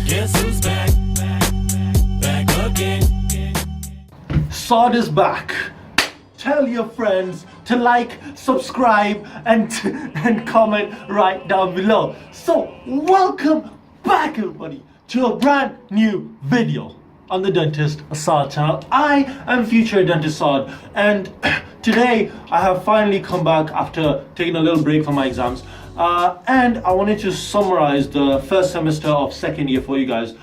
Guess who's back? Back again. Saad is back. Tell your friends to like, subscribe, and comment right down below. So, welcome back, everybody, to a brand new video on the Dentist Saad channel. I am future dentist Saad, and today I have finally come back after taking a little break from my exams. And I wanted to summarize the first semester of second year for you guys,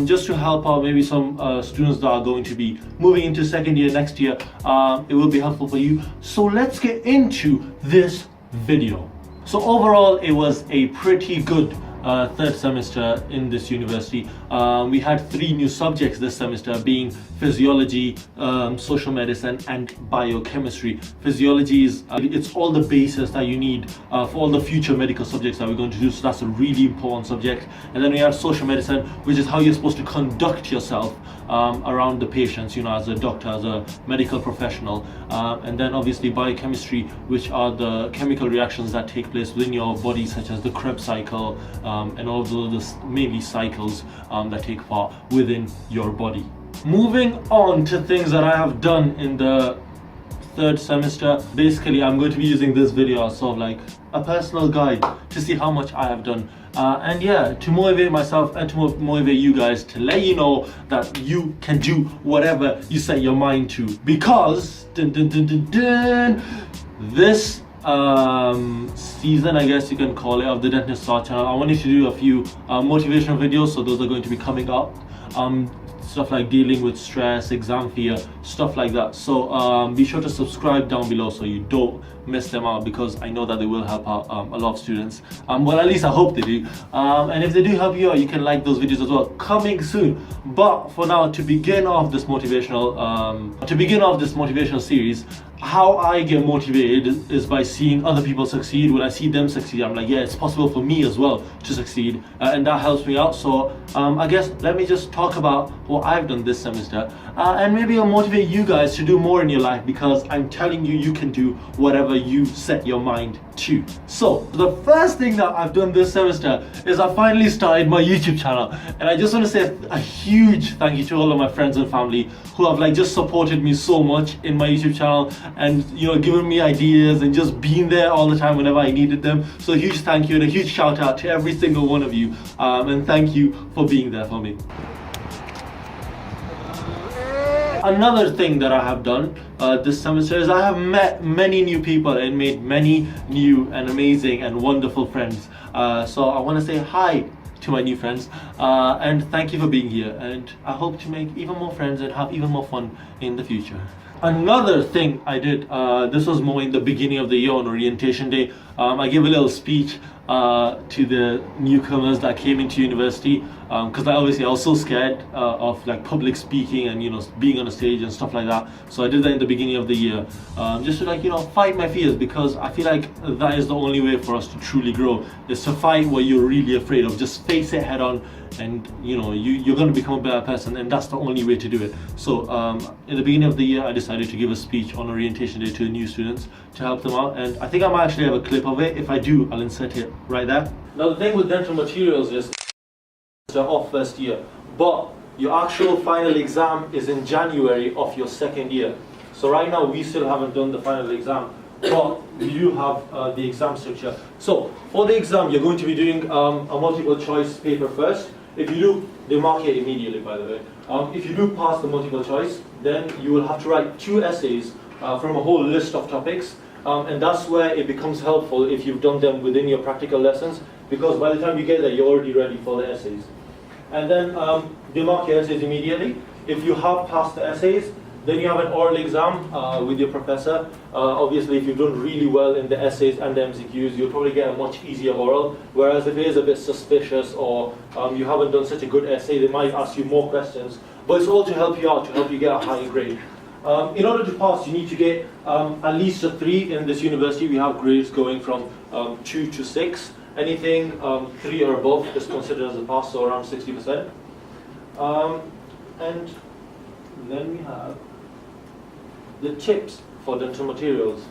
just to help out maybe some students that are going to be moving into second year next year. It will be helpful for you. So let's get into this video. So overall, it was a pretty good third semester in this university. We had 3 new subjects this semester, being physiology, social medicine, and biochemistry. Physiology is it's all the basis that you need for all the future medical subjects that we're going to do, so that's a really important subject. And then we have social medicine, which is how you're supposed to conduct yourself around the patients, you know, as a doctor, as a medical professional. And then obviously biochemistry, which are the chemical reactions that take place within your body, such as the Krebs cycle, and all of those mainly cycles that take part within your body. Moving on to things that I have done in the third semester. Basically, I'm going to be using this video as sort of like a personal guide to see how much I have done. And yeah, to motivate myself and to motivate you guys, to let you know that you can do whatever you set your mind to. Because this season, I guess you can call it, of the Dentist Saad channel, I wanted to do a few motivational videos. So those are going to be coming up. Stuff like dealing with stress, exam fear, stuff like that. So be sure to subscribe down below so you don't miss them out, because I know that they will help out a lot of students. Well, at least I hope they do. And if they do help you out, you can like those videos as well, coming soon. But for now, to begin off this motivational series, how I get motivated is by seeing other people succeed. When I see them succeed, I'm like, yeah, it's possible for me as well to succeed, and that helps me out. So I guess let me just talk about what I've done this semester, and maybe I'll motivate you guys to do more in your life, because I'm telling you, you can do whatever you set your mind to. So the first thing that I've done this semester is I finally started my YouTube channel, and I just want to say a huge thank you to all of my friends and family who have like just supported me so much in my YouTube channel, and you know, given me ideas and just being there all the time whenever I needed them. So a huge thank you and a huge shout out to every single one of you, and thank you for being there for me. Another thing that I have done this semester is I have met many new people and made many new and amazing and wonderful friends. So I want to say hi to my new friends, and thank you for being here, and I hope to make even more friends and have even more fun in the future. Another thing I did, this was more in the beginning of the year on orientation day. I gave a little speech to the newcomers that came into university, because I was so scared of like public speaking and, you know, being on a stage and stuff like that. So I did that in the beginning of the year, just to like, you know, fight my fears, because I feel like that is the only way for us to truly grow, is to fight what you're really afraid of. Just face it head on, and you know, you're going to become a better person, and that's the only way to do it. So in the beginning of the year, I decided to give a speech on orientation day to the new students to help them out, and I think I might actually have a clip of it. If I do, I'll insert it right there. Now the thing with dental materials is they're off first year, but your actual final exam is in January of your second year. So right now we still haven't done the final exam, but we do have the exam structure. So for the exam, you're going to be doing a multiple choice paper first. If you do, they mark it immediately, by the way. If you do pass the multiple choice, then you will have to write 2 essays from a whole list of topics. And that's where it becomes helpful if you've done them within your practical lessons, because by the time you get there, you're already ready for the essays. And then they mark your essays immediately. If you have passed the essays, then you have an oral exam with your professor. Obviously, if you've done really well in the essays and the MCQs, you'll probably get a much easier oral. Whereas if it is a bit suspicious, or you haven't done such a good essay, they might ask you more questions. But it's all to help you out, to help you get a higher grade. In order to pass, you need to get at least a 3 in this university. We have grades going from 2 to 6. Anything 3 or above is considered as a pass, so around 60%. And then we have the tips for dental materials.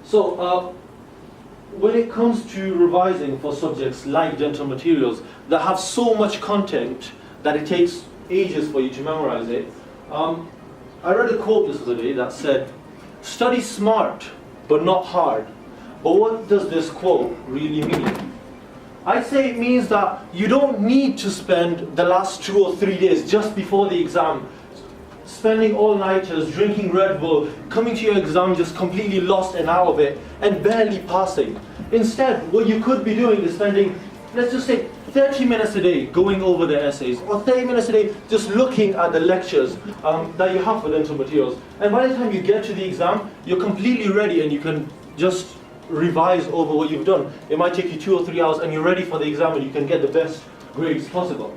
So when it comes to revising for subjects like dental materials, that have so much content that it takes ages for you to memorize it. I read a quote this other day that said, "Study smart, but not hard." But what does this quote really mean? I'd say it means that you don't need to spend the last 2 or 3 days just before the exam spending all-nighters, drinking Red Bull, coming to your exam just completely lost and out of it, and barely passing. Instead, what you could be doing is spending, let's just say, 30 minutes a day going over the essays, or 30 minutes a day just looking at the lectures that you have for dental materials. And by the time you get to the exam, you're completely ready and you can just revise over what you've done. It might take you 2 or 3 hours and you're ready for the exam and you can get the best grades possible.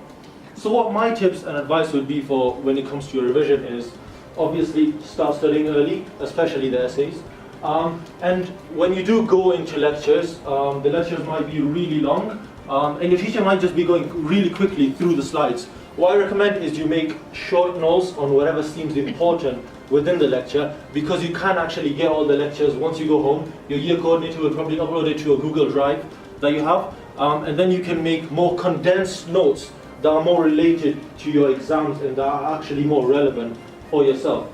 So what my tips and advice would be for when it comes to your revision is, obviously start studying early, especially the essays. And when you do go into lectures, the lectures might be really long, and your teacher might just be going really quickly through the slides. What I recommend is you make short notes on whatever seems important within the lecture, because you can actually get all the lectures once you go home. Your year coordinator will probably upload it to a Google Drive that you have, and then you can make more condensed notes that are more related to your exams and that are actually more relevant for yourself.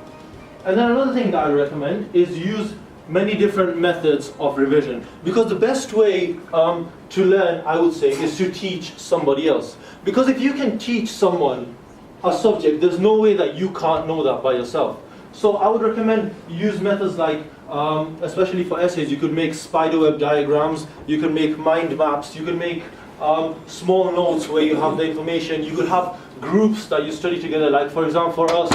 And then another thing that I recommend is use many different methods of revision, because the best way to learn, I would say, is to teach somebody else. Because if you can teach someone a subject, there's no way that you can't know that by yourself. So I would recommend use methods like, especially for essays, you could make spiderweb diagrams, you can make mind maps, you can make small notes where you have the information. You could have groups that you study together. Like for example, for us,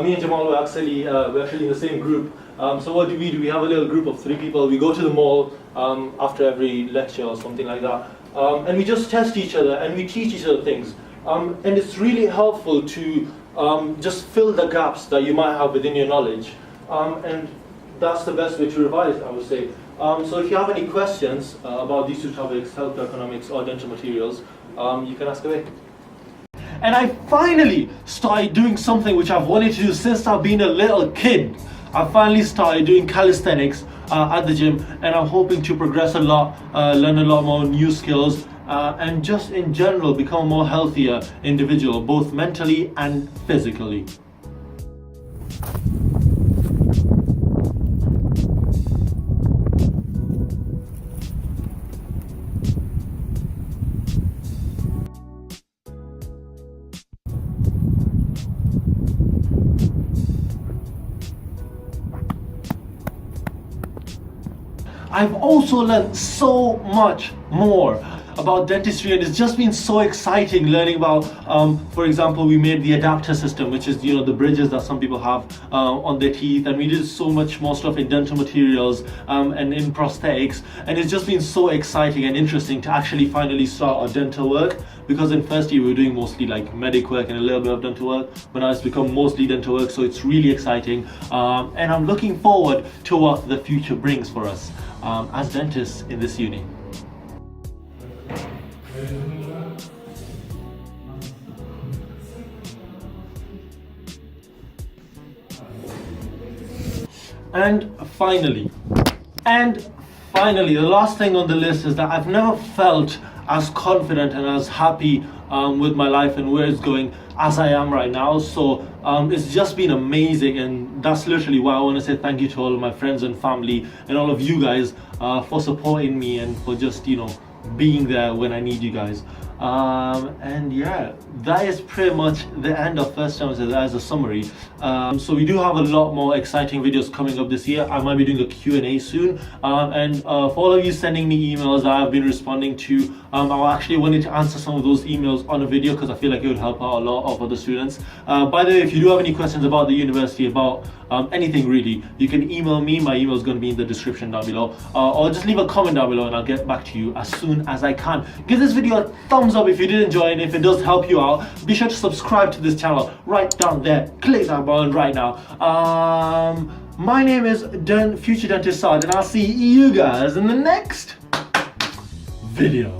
me and Jamal we're actually in the same group. So what do? We have a little group of 3 people. We go to the mall after every lecture or something like that, and we just test each other and we teach each other things. And it's really helpful to just fill the gaps that you might have within your knowledge, and that's the best way to revise, I would say. So if you have any questions about these 2 topics, health economics or dental materials, you can ask away. And I finally started doing something which I've wanted to do since I've been a little kid. I finally started doing calisthenics at the gym, and I'm hoping to progress a lot, learn a lot more new skills, and just in general become a more healthier individual, both mentally and physically. I've also learned so much more about dentistry, and it's just been so exciting learning about, for example, we made the adapter system, which is, you know, the bridges that some people have on their teeth, and we did so much more stuff in dental materials and in prosthetics, and it's just been so exciting and interesting to actually finally start our dental work, because in first year we were doing mostly like medic work and a little bit of dental work, but now it's become mostly dental work, so it's really exciting, and I'm looking forward to what the future brings for us as dentists in this uni. And finally, the last thing on the list is that I've never felt as confident and as happy with my life and where it's going as I am right now. So it's just been amazing, and that's literally why I want to say thank you to all of my friends and family and all of you guys for supporting me and for just, you know, being there when I need you guys. And yeah, that is pretty much the end of first semester as a summary. So we do have a lot more exciting videos coming up this year. I might be doing a Q&A soon, and for all of you sending me emails that I've been responding to, I actually wanted to answer some of those emails on a video because I feel like it would help out a lot of other students. By the way, if you do have any questions about the university, about anything really, you can email me. My email is going to be in the description down below, or just leave a comment down below and I'll get back to you as soon as I can. Give this video a thumbs up if you did enjoy it, and if it does help you out, be sure to subscribe to this channel right down there. Click that button right now. My name is Future Dentist Saad, and I'll see you guys in the next video.